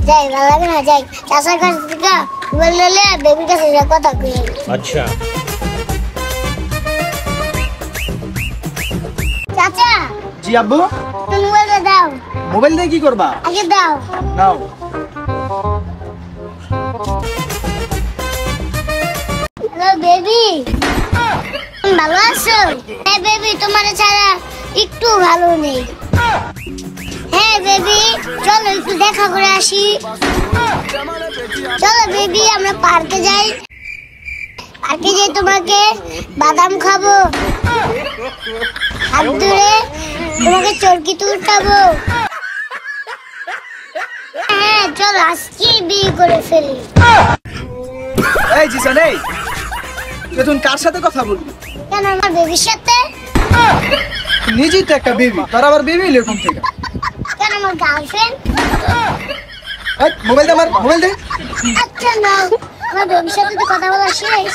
যাই ভালো লাগে না, যাই চাচার কাছ থেকে মোবাইল নিলে বেবির কাছে কথা কই। আচ্ছা চাচা। জি আব্বু। তুমি মোবাইলটা দাও। মোবাইল দিয়ে কি করবা? আগে দাও। নাও। হ্যালো বেবি, ভালো আছো? হ্যাঁ বেবি, তোমার ছাড়া একটু ভালো নেই। হ্যাঁ বেবি, চলো একটু দেখা করে আসি। চলো বেবি, আমরা পার্কে যাই। পার্কে যাই, তোমাকে বাদাম খাবো, হাত ধরে তোমাকে চরকিতে উঠাবো। হ্যাঁ চলো, আজকে বিয়ে করে ফেলি। এই জিসান, এই তুই কার সাথে কথা বলবি? কেন, আমার বেবির সাথে। নিজেই তো একটা বেবি, তোর আবার বেবি এরকম থেকে? কেন, আমার গার্লফ্রেন্ড। মোবাইল দে, আমার মোবাইল দে। আচ্ছা না, আমার বেবির সাথে তো কথা বলা শেষ।